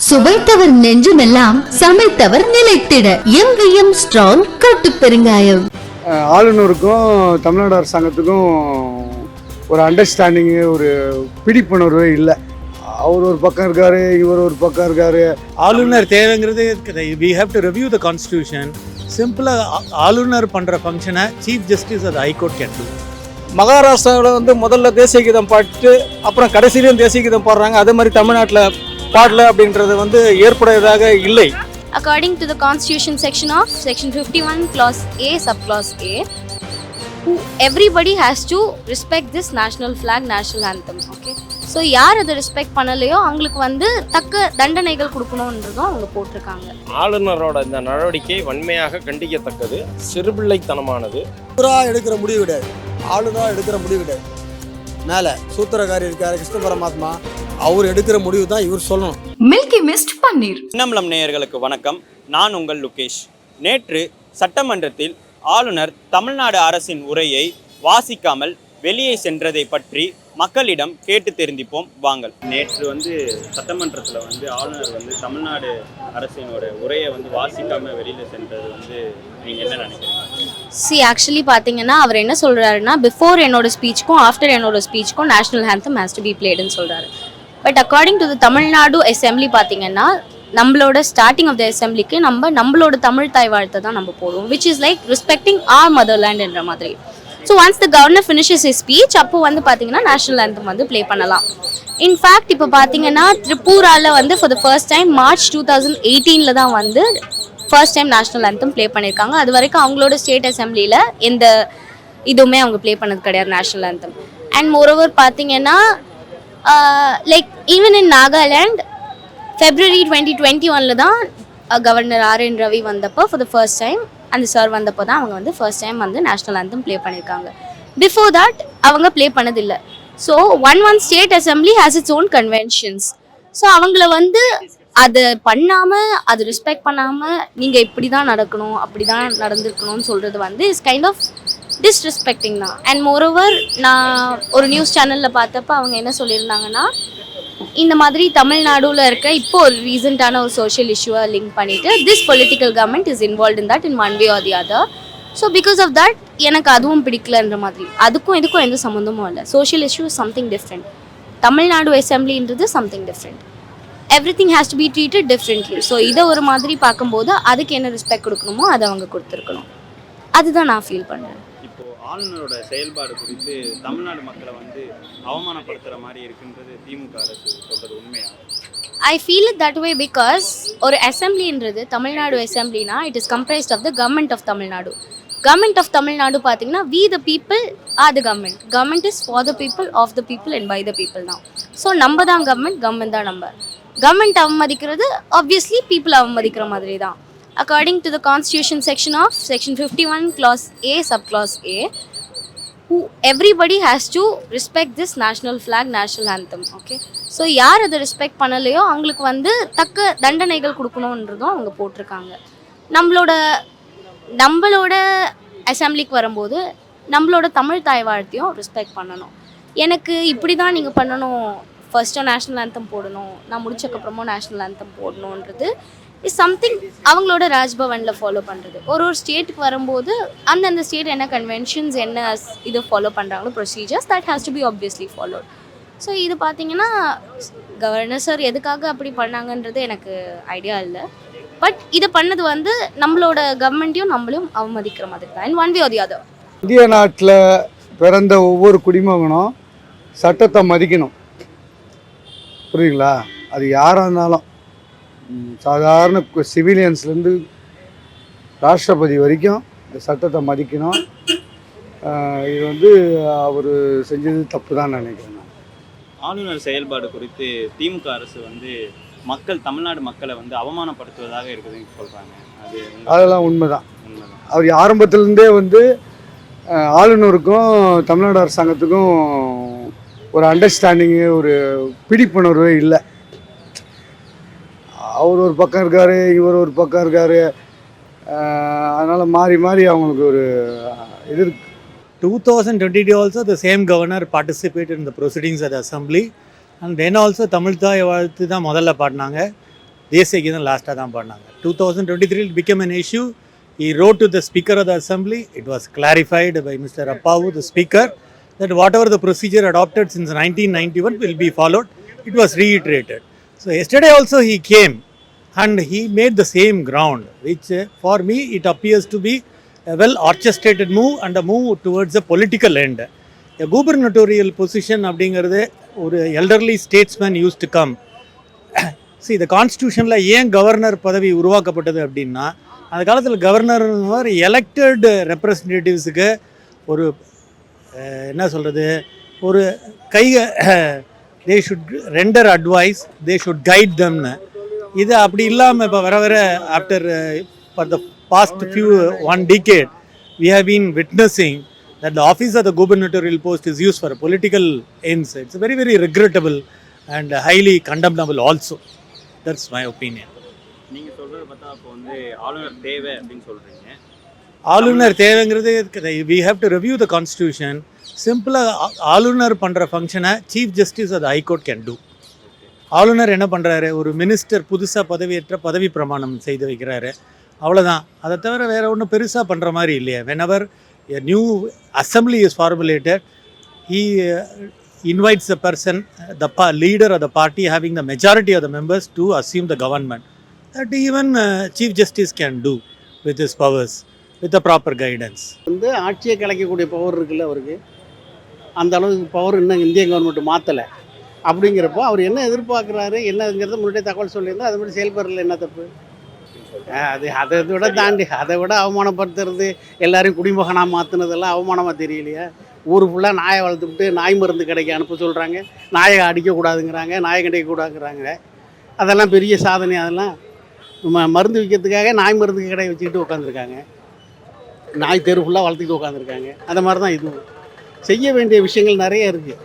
சுவைத்தவர் நெஞ்சுமெல்லாம் சமைத்தவர் நிலைத்திட எங்கேயும் ஸ்ட்ராங் கட்டு பெருங்காயம். ஆளுநருக்கும் தமிழ்நாடு அரசாங்கத்துக்கும் ஒரு அண்டர்ஸ்டாண்டிங்கு, ஒரு பிடிப்புணர்வு இல்லை. அவர் ஒரு பக்கம் இருக்காரு, இவர் ஒரு பக்கம் இருக்காரு. ஆளுநர் தேவைங்கிறது we have to review the constitution. சிம்பிளாக ஆளுநர் பண்ணுற ஃபங்க்ஷனை சீஃப் ஜஸ்டிஸ் அது ஹைகோர்ட் கேன் do. மகாராஷ்டிராவில் முதல்ல தேசிய கீதம் பாட்டு அப்புறம் கடைசியிலையும் தேசிய கீதம் பாடுறாங்க. அதே மாதிரி தமிழ்நாட்டில் பாடல அப்படின்றது ஏற்புடையதாக இல்லை. According to the Constitution section of Section 51 Clause A, Subclause A, everybody has to respect this national flag, national anthem. Okay. So யார் அதை ரெஸ்பெக்ட் பண்ணலையோ அவங்களுக்கு தக்க தண்டனைகள் கொடுக்கணுன்றதும் அவங்க போட்டிருக்காங்க. ஆளுநரோட இந்த நடவடிக்கை வன்மையாக கண்டிக்கத்தக்கது, சிறுபிள்ளைத்தனமானது. எடுக்கிற முடிவு கிடையாது, ஆளுநராக எடுக்கிற முடிவு கிடையாது. மேலே சூத்திரக்காரி இருக்கார் கிருஷ்ண பரமாத்மா, அவர் எடுக்கிற முடிவு தான் இவர் சொல்லணும். மில்கி மிஸ்ட் பன்னீர். சின்னம்பலம் நேயர்களுக்கு வணக்கம். நான் உங்கள் லுகேஷ். நேற்று சட்டமன்றத்தில் ஆளுநர் தமிழ்நாடு அரசின் உரையை வாசிக்காமல் வெளியே சென்றதை பற்றி மக்களிடம் கேட்டு தெரிந்திப்போம் வாங்கள். நேற்று சட்டமன்றத்தில் ஆளுநர் தமிழ்நாடு அரசினோட உரையை வாசிக்காமல் வெளியில் சென்றது நீங்கள் என்ன நினைக்கிறீங்க? ஆக்சுவலி பார்த்தீங்கன்னா அவர் என்ன சொல்கிறாருன்னா, பிஃபோர் என்னோட ஸ்பீச்சுக்கும் ஆஃப்டர் என்னோட ஸ்பீச்சுக்கும் national anthem has to be பிளேடுன்னு சொல்கிறாரு. But according to the Tamil Nadu assembly பார்த்தீங்கன்னா நம்மளோட ஸ்டார்டிங் ஆஃப் த அசெம்பிளிக்கு நம்மளோட தமிழ் தாய் வாழ்த்தை தான் நம்ம போடுவோம், which is like respecting our motherland என்ற மாதிரி. So once the governor finishes his speech அப்போ பார்த்தீங்கன்னா நேஷனல் ஆந்தம் ப்ளே பண்ணலாம். இன்ஃபேக்ட் இப்போ பார்த்தீங்கன்னா திரிபுராவில் for the first time March 2018 தான் first time national anthem play பண்ணியிருக்காங்க. அது வரைக்கும் அவங்களோட ஸ்டேட் அசெம்பிளியில் எந்த இதுவுமே அவங்க ப்ளே பண்ணது கிடையாது நேஷனல் ஆந்தம். அண்ட் மோரோவர் பார்த்தீங்கன்னா like even in Nagaland February 2021 தான் கவர்னர் RN ரவி வந்தப்போ ஃபார் த ஃபர்ஸ்ட் டைம் அந்த சார் வந்தப்போ தான் அவங்க first time national anthem play பண்ணியிருக்காங்க. பிஃபோர் தட் அவங்க ப்ளே பண்ணதில்லை. So one state assembly has its own conventions. So அவங்கள அதை பண்ணாமல், அது ரெஸ்பெக்ட் பண்ணாமல் நீங்கள் இப்படி தான் நடக்கணும், அப்படி தான் நடந்துருக்கணும்னு சொல்கிறது இஸ் கைண்ட் ஆஃப் டிஸ்ரெஸ்பெக்டிங் தான். அண்ட் மோரோவர் நான் ஒரு நியூஸ் சேனலில் பார்த்தப்போ அவங்க என்ன சொல்லியிருந்தாங்கன்னா, இந்த மாதிரி தமிழ்நாடுல இருக்க இப்போ ஒரு ரீசெண்டான ஒரு சோஷியல் இஷ்யூவை லிங்க் பண்ணிட்டு this political government is involve in that in one way or the other. So because of that எனக்கு அதுவும் பிடிக்கலன்ற மாதிரி. அதுக்கும் இதுக்கும் எந்த சம்மந்தமும் இல்லை. Social issue is something different, Tamil Nadu அசெம்பிளின்றது something different. Everything has to be treated differently. So இதை ஒரு மாதிரி பார்க்கும்போது அதுக்கு என்ன ரெஸ்பெக்ட் கொடுக்கணுமோ அதை அவங்க கொடுத்துருக்கணும். அதுதான் நான் ஃபீல் பண்ணுறேன். ஆளுநரோட செயல்பாடு குறித்து தமிழ்நாடு மக்களை அவமானப்படுத்துகிற மாதிரி இருக்குன்றது திமுக அரசு சொல்கிறது உண்மையா? I feel it that way because ஒரு அசெம்பிளின்றது தமிழ்நாடு அசெம்பிளினா it is comprised of the government of Tamil Nadu. Government of Tamil Nadu பார்த்தீங்கன்னா we the people are the government. Government is for the people, of the people and by the people தான். So நம்ம தான் government, government தான் நம்ம. Government அவமதிக்கிறது obviously people அவமதிக்கிற மாதிரி தான். According to the Constitution section of Section 51 Clause A, Subclause A, everybody has to respect this national flag, national anthem. Okay. So யார் அதை ரெஸ்பெக்ட் பண்ணலையோ அவங்களுக்கு தக்க தண்டனைகள் கொடுக்கணுன்றதும் அவங்க போட்டிருக்காங்க. நம்மளோட அசெம்பிளிக்கு வரும்போது நம்மளோட தமிழ் தாய் வாழ்த்தையும் ரெஸ்பெக்ட் பண்ணணும். எனக்கு இப்படி தான் நீங்கள் பண்ணணும், ஃபர்ஸ்ட்டும் நேஷ்னல் ஆந்தம் போடணும், நான் முடிச்சக்கப்புறமும் நேஷ்னல் ஆந்தம் போடணுன்றது இஸ் சம்திங் அவங்களோட ராஜ்பவனில் ஃபாலோ பண்ணுறது. ஒரு ஸ்டேட்டுக்கு வரும்போது அந்தந்த ஸ்டேட் என்ன கன்வென்ஷன்ஸ் என்ன இது ஃபாலோ பண்ணுறாங்களோ procedures that has to be obviously followed. So இது பார்த்தீங்கன்னா கவர்னர் சார் எதுக்காக அப்படி பண்ணாங்கன்றது எனக்கு ஐடியா இல்லை. பட் இதை பண்ணது நம்மளோட கவர்மெண்ட்டையும் நம்மளையும் அவமதிக்கிற மாதிரி தான். In one way or the other. இந்திய நாட்டில் பிறந்த ஒவ்வொரு குடிமகனும் சட்டத்தை மதிக்கணும். புரியுங்களா? அது யாராக இருந்தாலும், சாதாரண சிவிலியன்ஸ்லேருந்து ராஷ்டிரபதி வரைக்கும் இந்த சட்டத்தை மதிக்கணும். இது அவர் செஞ்சது தப்பு தான் நினைக்கிறேன். ஆளுநர் செயல்பாடு குறித்து திமுக அரசு மக்கள் தமிழ்நாடு மக்களை அவமானப்படுத்துவதாக இருக்குதுன்னு சொல்கிறாங்க. அதெல்லாம் உண்மைதான். அவர் ஆரம்பத்திலேருந்தே ஆளுநருக்கும் தமிழ்நாடு அரசாங்கத்துக்கும் ஒரு அண்டர்ஸ்டாண்டிங்கு, ஒரு பிடிப்புணர்வே இல்லை. அவர் ஒரு பக்கம் இருக்கார், இவர் ஒரு பக்கம் இருக்கார். அதனால் மாறி மாறி அவங்களுக்கு ஒரு இது இருக்குது. 2022 also the same governor participated in the proceedings at the assembly, and then also Tamil தாய் வாழ்த்து தான் முதல்ல பாடினாங்க. தேசிய கீதம் லாஸ்ட்டாக தான் பண்ணாங்க. 2023 it became an issue. He wrote to the Speaker of the Assembly. It was clarified by Mr. Appavu, the Speaker, that whatever the procedure adopted since 1991 will be followed. It was reiterated. So yesterday also he came and he made the same ground, which for me it appears to be a well orchestrated move and a move towards a political end. A gubernatorial position அப்படிங்கிறது ஒரு elderly statesman used to come. See, the constitutionல ஏன் governor பதவி உருவாக்கப்பட்டது அப்படின்னா, அந்த காலத்தில் governor elected ரெப்ரசன்டேட்டிவ்ஸுக்கு ஒரு என்ன சொல்கிறது, ஒரு they should render advice, they should guide தம்னு. இது அப்படி இல்லாமல் இப்போ வர வர after for the past one decade we have been witnessing that the office of the gubernatorial post is used for political ends. It's very, very regrettable and highly condemnable also. That's my opinion. நீங்கள் சொல்கிறது பார்த்தா அப்போ வந்து ஆளுநர் தேவை அப்படின்னு சொல்கிறீங்க. ஆளுநர் தேவைங்கிறது we have to review the constitution. சிம்பிளாக ஆளுநர் பண்ணுற ஃபங்க்ஷனை சீஃப் ஜஸ்டிஸ் அது ஹைகோர்ட் கேன் டூ. ஆளுநர் என்ன பண்ணுறாரு, ஒரு மினிஸ்டர் புதுசாக பதவியேற்ற பதவி பிரமாணம் செய்து வைக்கிறாரு, அவ்வளோதான். அதை தவிர வேறு ஒன்றும் பெருசாக பண்ணுற மாதிரி இல்லையா. whenever a new assembly is formulated, he invites the person, the leader of the party having the majority of the members to assume the government. That even chief justice can do with his powers, with the proper guidance. வந்து ஆட்சியை கலைக்கக்கூடிய power இருக்குல்ல அவருக்கு, அந்த அளவுக்கு power இன்னும் இந்திய government மாற்றலை. அப்படிங்கிறப்போ அவர் என்ன எதிர்பார்க்குறாரு என்னங்கிறத முன்னாடியே தகவல் சொல்லியிருந்தால் அது மாதிரி செயல்படுறதுல என்ன தப்பு? அதை விட தாண்டி அதை விட அவமானப்படுத்துறது, எல்லாரையும் குடிமகனாக மாற்றினதெல்லாம் அவமானமாக தெரியலையா? ஊர் ஃபுல்லாக நாயை வளர்த்துவிட்டு நாய் மருந்து கடைக்கு அனுப்ப சொல்கிறாங்க, நாயை அடிக்கக்கூடாதுங்கிறாங்க, நாயை கிடைக்கக்கூடாதுங்கிறாங்க. அதெல்லாம் பெரிய சாதனை. அதெல்லாம் மருந்து விற்கிறதுக்காக நாய் மருந்து கடையை வச்சுக்கிட்டு உட்காந்துருக்காங்க, நாய் தெரு ஃபுல்லாக வளர்த்துக்கிட்டு உட்காந்துருக்காங்க. அந்த மாதிரி தான் இதுவும். செய்ய வேண்டிய விஷயங்கள் நிறைய இருக்குது.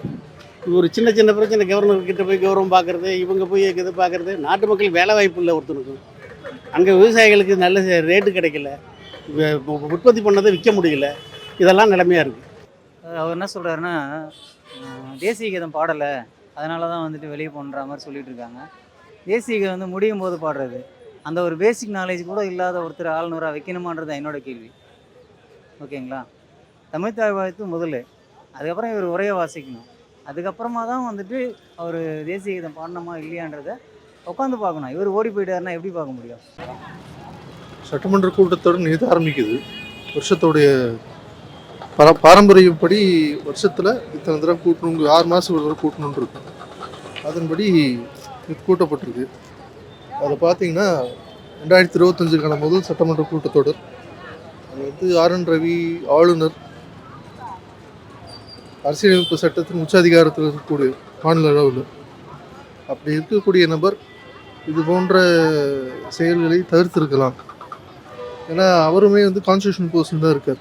ஒரு சின்ன சின்ன பிரச்சனை கவர்னர்கிட்ட போய் கௌரவம் பார்க்குறது, இவங்க போய் இது பார்க்குறது. நாட்டு மக்கள் வேலை வாய்ப்பு இல்லை ஒருத்தனுக்கும். அங்கே விவசாயிகளுக்கு நல்ல ரேட்டு கிடைக்கல, உற்பத்தி பண்ணதை விற்க முடியல. இதெல்லாம் நிலைமையாக இருக்குது. அவர் என்ன சொல்கிறாருன்னா, தேசிய கீதம் பாடலை, அதனால தான் வந்துட்டு வெளியே போன்ற மாதிரி சொல்லிட்டு இருக்காங்க. தேசிய கீதம் வந்து முடியும் போது பாடுறது, அந்த ஒரு பேசிக் நாலேஜ் கூட இல்லாத ஒருத்தர் ஆளுநராக வைக்கணுமான்றது என்னோட கேள்வி. ஓகேங்களா? தமிழ் தாய் வாழ்த்து முதல்ல, அதுக்கப்புறம் இவர் உரையை வாசிக்கணும், அதுக்கப்புறமா தான் வந்துட்டு அவர் தேசிய கீதம் பாடணுமா இல்லையான்றதை உட்காந்து பார்க்கணும். இவர் ஓடி போயிட்டாருன்னா எப்படி பார்க்க முடியும்? சட்டமன்ற கூட்டத்தொடர் நேற்று ஆரம்பிக்குது. வருஷத்தோடைய பாரம்பரியப்படி வருஷத்தில் இத்தனை தடவை கூட்டணும், 6 மாதம் ஒரு தடவை கூட்டணுன்னு இருக்கும். அதன்படி கூட்டப்பட்டிருக்கு. அதை பார்த்தீங்கன்னா 2025க்கான முதல் சட்டமன்ற கூட்டத்தொடர். அது வந்து ஆர்.என். ரவி ஆளுநர், அரசியலமைப்பு சட்டத்தின் உச்ச அதிகாரத்தில் இருக்கக்கூடிய மாநில அளவில் அப்படி இருக்கக்கூடிய நபர் இது போன்ற செயல்களை தவிர்த்திருக்கலாம். ஏன்னா அவருமே வந்து கான்ஸ்டியூஷன் போஸ்ட் தான் இருக்கார்.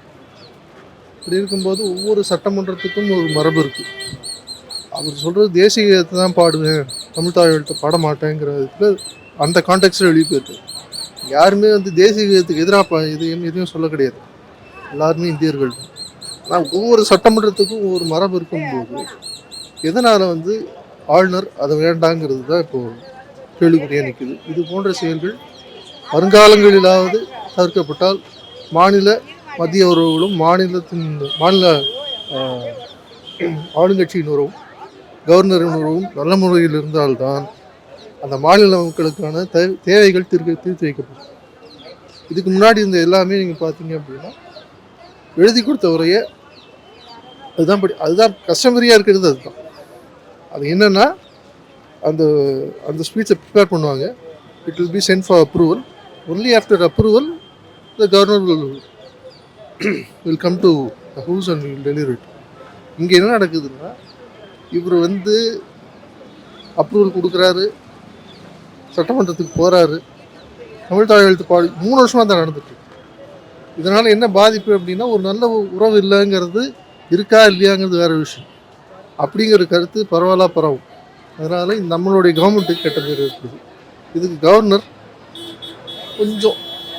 இப்படி இருக்கும்போது ஒவ்வொரு சட்டமன்றத்துக்கும் ஒரு மரபு இருக்குது. அவர் சொல்கிறது தேசிய கீதத்தை தான் பாடுவேன், தமிழ் தாய் எழுத்தை பாட மாட்டேங்கிறதுல அந்த கான்டெக்ஸ்டில் வெளியே போயிருக்கு. யாருமே வந்து தேசிய கீதத்துக்கு எதிராக எதையும் சொல்ல கிடையாது. எல்லாருமே இந்தியர்கள். ஆனால் ஒவ்வொரு சட்டமன்றத்துக்கும் ஒவ்வொரு மரபு இருக்கும்போது எதனால் வந்து ஆளுநர் அதை வேண்டாங்கிறது தான் இப்போது கேள்விக்குறியாக நிற்குது. இது போன்ற செயல்கள் வருங்காலங்களிலாவது தவிர்க்கப்பட்டால் மாநில மத்திய உறவுகளும் மாநில ஆளுங்கட்சியின் உறவும் கவர்னரின் உறவும் நல்ல முறையில் இருந்தால்தான் அந்த மாநில மக்களுக்கான தேவைகள் தீர்த்து வைக்கப்படும். இதுக்கு முன்னாடி இந்த எல்லாமே நீங்கள் பார்த்தீங்க அப்படின்னா எழுதி கொடுத்த உரையை அதுதான் கஸ்டமரியாக இருக்கிறது. அதுதான் அது என்னென்னா அந்த ஸ்பீச்சை ப்ரிப்பேர் பண்ணுவாங்க. It will be sent for approval. Only after approval the governor will come to the house and will deliver it. இங்கே என்ன நடக்குதுன்னா, இவர் வந்து அப்ரூவல் கொடுக்குறாரு, சட்டமன்றத்துக்கு போகிறாரு, தமிழ் தாய் எழுத்து பாடி 3 வருஷமாக தான் நடந்துட்டு. இதனால் என்ன பாதிப்பு அப்படின்னா, ஒரு நல்ல உறவு இல்லைங்கிறது இருக்கா இல்லையாங்கிறது வேறு விஷயம். அப்படிங்கிற கருத்து பரவலாக பரவும். அதனால் நம்மளுடைய கவர்மெண்ட்டுக்கு கெட்ட பேர் இருக்குது. இதுக்கு கவர்னர்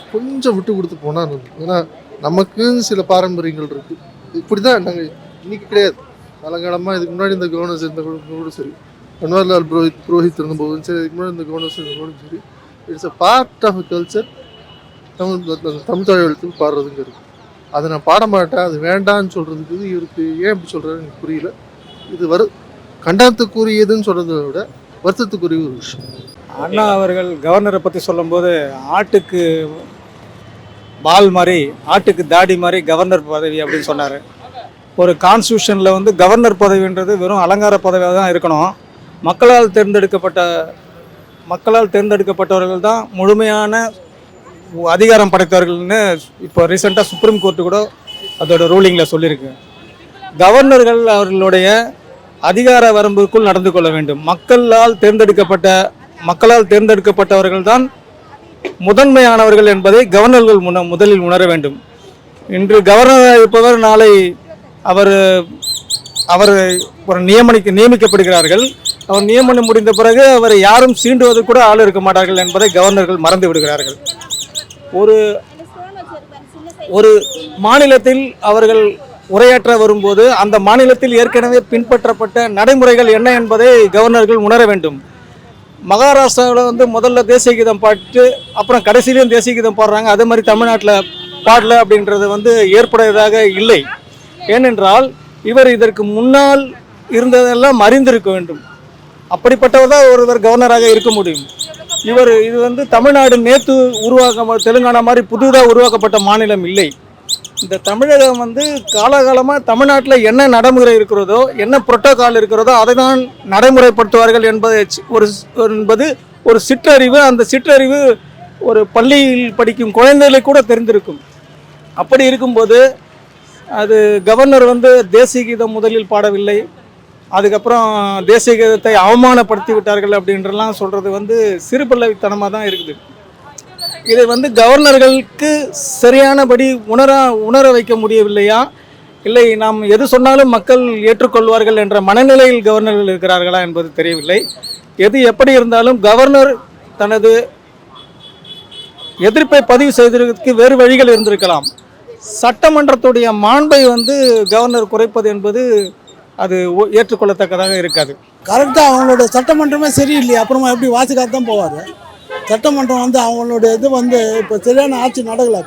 கொஞ்சம் விட்டு கொடுத்து போனால், ஏன்னா நமக்குன்னு சில பாரம்பரியங்கள் இருக்குது. இப்படி தான் நாங்கள் இன்றைக்கி கிடையாது, காலங்காலமாக இதுக்கு முன்னாடி இந்த கவர்னர்ஸ் இருந்தவங்களும் சரி, பன்வாரிலால் புரோஹித் இருந்தபோதும் சரி, இதுக்கு முன்னாடி இந்த கவர்னர்ஸ் இருந்தபோதும் சரி, it's a part of culture. Tamil தாய் எழுத்துக்கு பாடுறதுங்கிறது அதை நான் பாட மாட்டேன், அது வேண்டான்னு சொல்கிறதுக்கு இவருக்கு ஏன் இப்படி சொல்கிறாரு எனக்கு புரியல. இது கண்டனத்துக்குரியதுன்னு சொல்கிறத விட வருத்தத்துக்குரிய ஒரு விஷயம். அண்ணா அவர்கள் கவர்னரை பற்றி சொல்லும்போது ஆட்டுக்கு பால் மாதிரி ஆட்டுக்கு தாடி மாதிரி கவர்னர் பதவி அப்படின்னு சொன்னார். ஒரு கான்ஸ்டியூஷனில் வந்து கவர்னர் பதவின்றது வெறும் அலங்கார பதவியாக தான் இருக்கணும். மக்களால் தேர்ந்தெடுக்கப்பட்டவர்கள் தான் முழுமையான அதிகாரம் படைத்தவர்கள்னு இப்போ ரீசெண்டாக சுப்ரீம் கோர்ட்டு கூட அதோட ரூலிங்கில் சொல்லியிருக்கு. கவர்னர்கள் அவர்களுடைய அதிகார வரம்புக்குள் நடந்து கொள்ள வேண்டும். மக்களால் தேர்ந்தெடுக்கப்பட்டவர்கள் தான் முதன்மையானவர்கள் என்பதை கவர்னர்கள் முதலில் உணர வேண்டும். இன்று கவர்னராக இருப்பவர் நாளை அவர் ஒரு நியமிக்கப்படுகிறார்கள். அவர் நியமனம் முடிந்த பிறகு அவரை யாரும் சீண்டுவது கூட ஆள் இருக்க மாட்டார்கள் என்பதை கவர்னர்கள் மறந்து விடுகிறார்கள். ஒரு மாநிலத்தில் அவர்கள் உரையாற்ற வரும்போது அந்த மாநிலத்தில் ஏற்கனவே பின்பற்றப்பட்ட நடைமுறைகள் என்ன என்பதை கவர்னர்கள் உணர வேண்டும். மகாராஷ்டிராவில் வந்து முதல்ல தேசிய கீதம் பாட்டு அப்புறம் கடைசியிலையும் தேசிய கீதம் பாடுறாங்க, அதே மாதிரி தமிழ்நாட்டில் பாடல அப்படின்றது வந்து ஏற்புடையதாக இல்லை. ஏனென்றால் இவர் இதற்கு முன்னால் இருந்ததெல்லாம் அறிந்திருக்க வேண்டும். அப்படிப்பட்டவர் தான் ஒருவர் கவர்னராக இருக்க முடியும். இது வந்து தமிழ்நாடு நேற்று தெலுங்கானா மாதிரி புதுதாக உருவாக்கப்பட்ட மாநிலம் இல்லை. இந்த தமிழகம் வந்து காலகாலமாக தமிழ்நாட்டில் என்ன நடைமுறை இருக்கிறதோ, என்ன புரோட்டோகால் இருக்கிறதோ அதை தான் நடைமுறைப்படுத்துவார்கள் என்பது ஒரு சிற்றறிவு. அந்த சிற்றறிவு ஒரு பள்ளியில் படிக்கும் குழந்தைகளுக்கு கூட தெரிந்திருக்கும். அப்படி இருக்கும்போது அது கவர்னர் வந்து தேசிய கீதம் முதலில் பாடவில்லை, அதுக்கப்புறம் தேசிய கீதத்தை அவமானப்படுத்தி விட்டார்கள் அப்படின்றலாம் சொல்கிறது வந்து சிறுபிள்ளைத்தனமாக தான் இருக்குது. இதை வந்து கவர்னர்களுக்கு சரியானபடி உணர வைக்க முடியவில்லையா, இல்லை நாம் எது சொன்னாலும் மக்கள் ஏற்றுக்கொள்வார்கள் என்ற மனநிலையில் கவர்னர்கள் இருக்கிறார்களா என்பது தெரியவில்லை. எது எப்படி இருந்தாலும் கவர்னர் தனது எதிர்ப்பை பதிவு செய்வதற்கு வேறு வழிகள் இருந்திருக்கலாம். சட்டமன்றத்துடைய மாண்பை வந்து கவர்னர் குறைப்பது என்பது அது ஏற்றுக்கொள்ளத்தக்கதாக இருக்காது. கரெக்டாக அவங்களோட சட்டமன்றமே சரியில்லையே, அப்புறமா எப்படி வாசிக்காக தான் போவார். சட்டமன்றம் வந்து அவங்களோட இது வந்து இப்போ சரியான ஆட்சி நடக்கலை.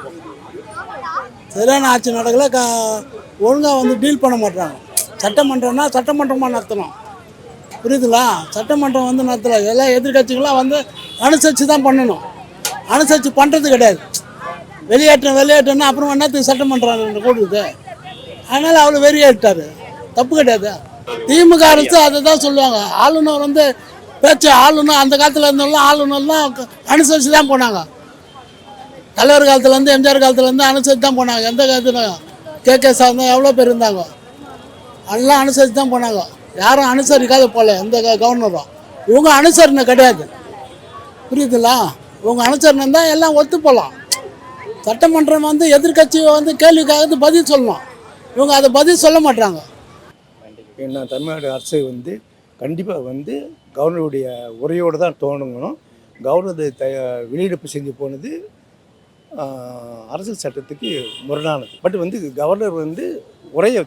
ஒழுங்காக வந்து டீல் பண்ண மாட்டாங்க. சட்டமன்றம்னா சட்டமன்றமாக நடத்தணும், புரியுதுங்களா? சட்டமன்றம் வந்து நடத்தலை. எல்லா எதிர்கட்சிகளாம் வந்து அனுசரித்து தான் பண்ணணும். அனுசரித்து பண்ணுறது கிடையாது. வெளியேற்றம்னா அப்புறம் என்னத்துக்கு சட்டமன்றம் கூடுது. அதனால் அவ்வளோ வெறியேட்டார். தப்பு கிடையாது. திமுக அரசு அதை தான் சொல்லுவாங்க. ஆளுநர் வந்து ஆளுநர் அந்த காலத்தில் இருந்தவங்களாம் ஆளுநர்லாம் அனுசரித்து தான் போனாங்க. தலைவர் காலத்துலேருந்து எம்ஜிஆர் காலத்துலேருந்து அனுசரித்து தான் போனாங்க. எந்த காலத்துல கே சார்ந்த எவ்வளோ பேர் இருந்தாங்க, அதெல்லாம் அனுசரித்து தான் போனாங்க. யாரும் அனுசரிக்காத போல எந்த கவர்னரும். இவங்க அனுசரணை கிடையாது, புரியுதுங்களா? இவங்க அனுசரணை தான் எல்லாம் ஒத்து போகலாம். சட்டமன்றம் வந்து எதிர்கட்சி வந்து கேள்விக்காக பதில் சொல்லணும். இவங்க அதை பதில் சொல்ல மாட்டாங்க. ஏன்னா தமிழ்நாடு அரசு வந்து கண்டிப்பாக வந்து கவர்னருடைய உரையோடு தான் தோணுங்கணும். கவர்னர் வெளியிடப்பு செஞ்சு போனது அரசியல் சட்டத்துக்கு முரணானது. பட் வந்து கவர்னர் வந்து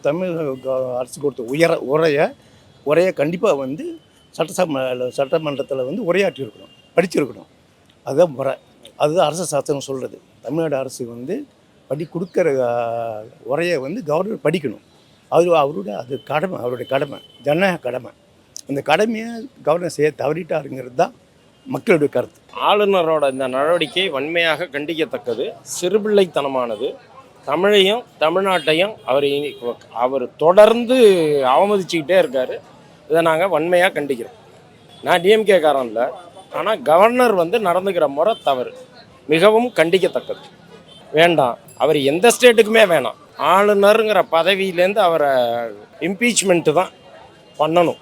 தமிழக அரசு கொடுத்த உரையை கண்டிப்பாக வந்து சட்டமன்றத்தில் வந்து உரையாற்றியிருக்கணும், படிச்சிருக்கணும். அதுதான் முறை, அதுதான் அரசு சாசனம் சொல்கிறது. தமிழ்நாடு அரசு வந்து கொடுக்குற உரையை வந்து கவர்னர் படிக்கணும். அது கடமை, அவருடைய கடமை, ஜனநாயக கடமை. அந்த கடமையை கவர்னர் செய்ய தவறிட்டாருங்கிறது தான் மக்களுடைய கருத்து. ஆளுநரோட இந்த நடவடிக்கை வன்மையாக கண்டிக்கத்தக்கது, சிறுபிள்ளைத்தனமானது. தமிழையும் தமிழ்நாட்டையும் அவர் தொடர்ந்து அவமதிச்சுக்கிட்டே இருக்கார். இதை நாங்கள் வன்மையாக கண்டிக்கிறோம். நான் டிஎம்கே காரன் இல்லை, ஆனால் கவர்னர் வந்து நடந்துக்கிற முறை தவறு, மிகவும் கண்டிக்கத்தக்கது. வேண்டாம், அவர் எந்த ஸ்டேட்டுக்குமே வேணாம். ஆளுநருங்கிற பதவியிலேருந்து அவரை இம்பீச்மெண்ட்டு தான் பண்ணணும்.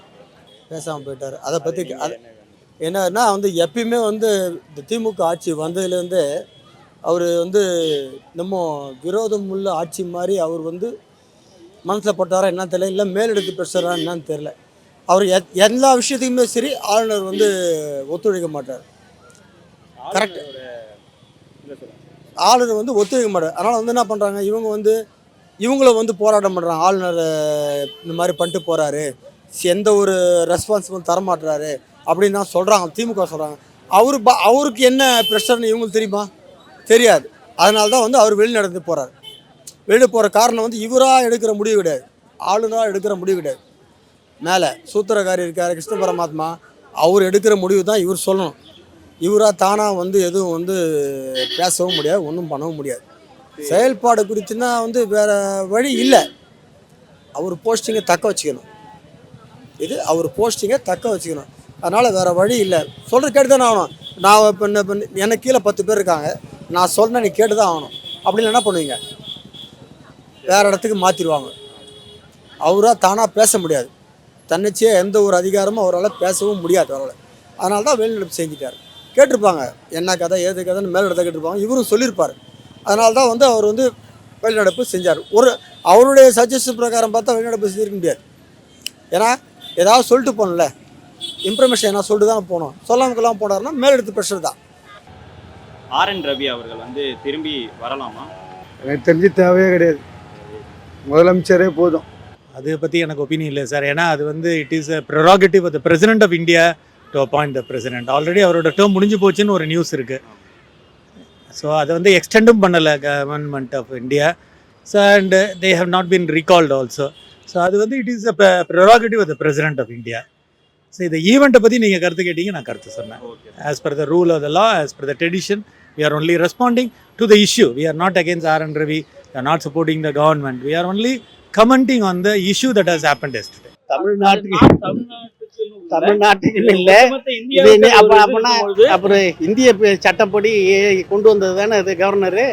பேசாமல் போயிட்டார். அதை பற்றி என்னன்னா வந்து எப்பயுமே வந்து இந்த திமுக ஆட்சி வந்ததுலேருந்து அவர் வந்து நம்ம விரோதம் உள்ள ஆட்சி மாதிரி அவர் வந்து மனசில் போட்டாரா என்னன்னு தெரியல, இல்லை மேலெடுத்து பேசுகிறா என்னன்னு தெரியல. அவர் எல்லா விஷயத்துக்குமே சரி ஆளுநர் வந்து ஒத்துழைக்க மாட்டார். கரெக்ட், ஆளுநர் வந்து ஒத்துழைக்க மாட்டார். அதனால் வந்து என்ன பண்ணுறாங்க, இவங்கள வந்து போராட்டம் பண்ணுறாங்க. ஆளுநர் இந்த மாதிரி பண்ணிட்டு போகிறாரு, எந்த ஒரு ரெஸ்பான்சிபிள் தரமாட்டுறாரு அப்படின்னு தான் சொல்கிறாங்க, திமுக சொல்கிறாங்க. அவருக்கு என்ன ப்ரெஷர்னு இவங்களுக்கு தெரியுமா? தெரியாது. அதனால தான் வந்து அவர் வெளிநடந்து போகிறார். வெளியே போகிற காரணம் வந்து இவராக எடுக்கிற முடிவு கிடையாது, ஆளுநராக எடுக்கிற முடிவு கிடையாது. மேலே சூத்திரக்காரி இருக்கார் கிருஷ்ண பரமாத்மா, அவர் எடுக்கிற முடிவு தான் இவர் சொல்லணும். இவராக தானாக வந்து எதுவும் வந்து பேசவும் முடியாது, ஒன்றும் பண்ணவும் முடியாது. செயல்பாடு குறித்துனா வந்து வேறு வழி இல்லை. அவர் போஸ்டிங்கை தக்க வச்சுக்கணும். இது அவர் போஸ்டிங்கை தக்க வச்சுக்கணும். அதனால் வேறு வழி இல்லை. சொல்கிற கேட்டு தானே ஆகணும். நான் இப்போ எனக்கு கீழே 10 பேர் இருக்காங்க, நான் சொன்னேன் நீ கேட்டு தான் ஆகணும். அப்படின்னு என்ன பண்ணுவீங்க? வேறு இடத்துக்கு மாற்றிடுவாங்க. அவராக தானாக பேச முடியாது. தன்னிச்சையாக எந்த ஒரு அதிகாரமும் அவரால் பேசவும் முடியாது அவரால். அதனால தான் வெளிநடப்பு செஞ்சுட்டார். கேட்டிருப்பாங்க என்ன கதை ஏது கதைன்னு மேல் இடத்த கேட்டிருப்பாங்க, இவரும் சொல்லியிருப்பார். அதனால தான் வந்து அவர் வந்து வெளிநடப்பு செஞ்சார். அவருடைய சஜஷன் பிரகாரம் பார்த்தா வெளிநடப்பு செஞ்சிருக்க முடியாது. ஏன்னா ஏதாவது சொல்லிட்டு போகணும்ல, இன்ஃபர்மேஷன் என்ன சொல்லிட்டு தான் போகணும். சொல்லாமக்கெல்லாம் போனார்னா மேலெடுத்து ப்ரெஷர் தான். RN ரவி அவர்கள் வந்து திரும்பி வரலாமா? எனக்கு தெரிஞ்சு தேவையே கிடையாது, முதலமைச்சரே போதும். அதை பற்றி எனக்கு ஒப்பீனியன் இல்லை சார். ஏன்னா அது வந்து it is a prerogative of the president of India to appoint the president. Already அவரோட டேர்ம் முடிஞ்சு போச்சுன்னு ஒரு நியூஸ் இருக்குது. ஸோ அதை வந்து எக்ஸ்டெண்டும் பண்ணலை government of India. So and they have not been recalled also. So அது வந்து it is a prerogative of the president of India. So இந்த ஈவெண்ட்டை பற்றி நீங்கள் கருத்து கேட்டீங்க, நான் கருத்து சொன்னேன். As per the rule of the law, as per the tradition, we are only responding to the issue. We are not against RN Ravi. We are not supporting the government. We are only commenting on the issue that has happened yesterday. தமிழ்நாட்டுக்கு இல்லை, அப்புறம் இந்திய சட்டப்படி கொண்டு வந்தது தானே அது governor.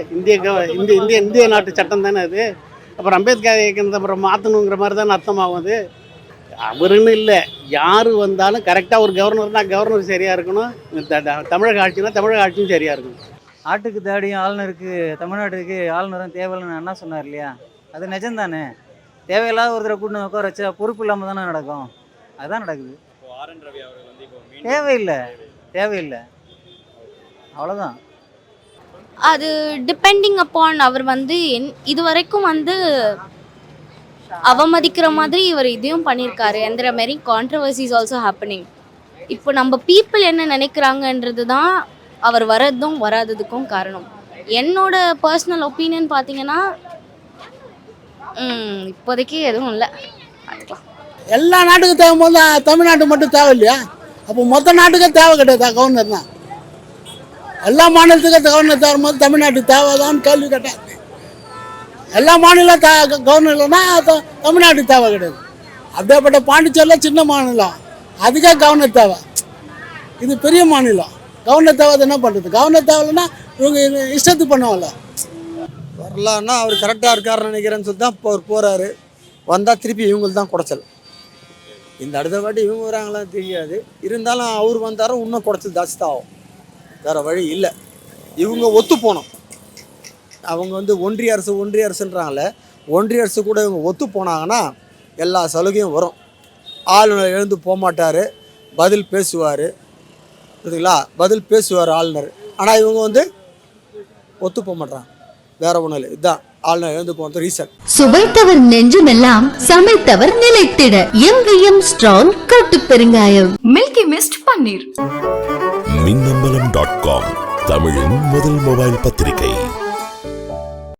இந்திய நாட்டு சட்டம் தானே அது. அப்புறம் அம்பேத்கர் இயக்கம் அப்புறம் மாற்றணுங்கிற மாதிரி தானே அர்த்தமாகும் அது. அவருன்னு இல்லை, யார் வந்தாலும் கரெக்டாக ஒரு கவர்னர்னா கவர்னர் சரியாக இருக்கணும், தமிழக ஆட்சினா தமிழக ஆட்சியும் சரியாக இருக்கணும். ஆட்டுக்கு தாடியும் ஆளுநருக்கு தமிழ்நாட்டுக்கு ஆளுநரும் தேவையில்லைன்னு அண்ணா சொன்னார் இல்லையா, அது நிஜம்தானே. தேவையில்லாத ஒருத்தரை கூட்டு உட்கார வச்சா பொறுப்பு இல்லாமல் தானே நடக்கும். அதுதான் நடக்குது. RN ரவி அவர்கள் வந்து இப்போ தேவையில்லை அவ்வளோதான். அது டிபெண்டிங் அப்பான் அவர் வந்து இது வரைக்கும் வந்து அவமதிக்கிற மாதிரி இவர் இதையும் பண்ணியிருக்காரு. என்ற மாதிரி கான்ட்ரவர்சிஸ் ஆல்சோ ஹேப்பனிங். இப்போ நம்ம பீப்புள் என்ன நினைக்கிறாங்கன்றது தான் அவர் வரதும் வராததுக்கும் காரணம். என்னோட பர்சனல் ஒப்பீனியன் பார்த்தீங்கன்னா இப்போதைக்கு எதுவும் இல்லை. பார்த்துக்கலாம். எல்லா நாட்டுக்கும் தேவை போது தமிழ்நாட்டு மட்டும் தேவை இல்லையா? அப்போ மொத்த நாட்டுக்கே தேவை கிடையாது கவர்னர் தான். எல்லா மாநிலத்துக்கும் கவர்னர் தேவை போது தமிழ்நாட்டுக்கு தேவைதான்னு கேள்வி கேட்டேன். எல்லா மாநிலம் கவர்னர் இல்லைன்னா தமிழ்நாட்டுக்கு தேவை கிடையாது. அப்படியேப்பட்ட பாண்டிச்சேரியில் சின்ன மாநிலம், அதுக்கே கவர்னர் தேவை. இது பெரிய மாநிலம், கவர்னர் தேவை என்ன பண்ணுறது? கவர்னர் தேவைன்னா இவங்க இஷ்டத்துக்கு பண்ணுவாங்கல்ல. வரலான்னா அவர் கரெக்டாக இருக்காருன்னு நினைக்கிறேன்னு சொல்லி தான் இப்போ அவர் போகிறாரு. வந்தால் திருப்பி இவங்களுக்கு தான் குறைச்சல். இந்த அடுத்த வாட்டி இவங்க வராங்களான்னு தெரியாது. இருந்தாலும் அவர் வந்தாலும் இன்னும் குறைச்சல் ஜாஸ்தி தான் ஆகும். வேறு வழி இல்லை. இவங்க ஒத்து போனோம். அவங்க வந்து ஒன்றிய அரசுன்றாங்களே, ஒன்றிய அரசு கூட இவங்க ஒத்து போனாங்கன்னா எல்லா சலுகையும் வரும். ஆளுநர் எழுந்து போக மாட்டார், பதில் பேசுவார். புரியுதுங்களா? பதில் பேசுவார் ஆளுநர். ஆனால் இவங்க வந்து ஒத்து போக மாட்டாங்க. வேற ஒன்றும் இல்லை. இதுதான் ஆளுநர் எழுந்து போகிறது ரீசன். சுவைத்தவர் நெஞ்சுமெல்லாம் சமைத்தவர் நிலைத்திட எங்கேயும் ஸ்ட்ராங் கட்டு பெருங்காயம். மில்கி மிஸ்ட் பன்னீர். மின்னம்பலம்.com தமிழின் முதல் மொபைல் பத்திரிகை.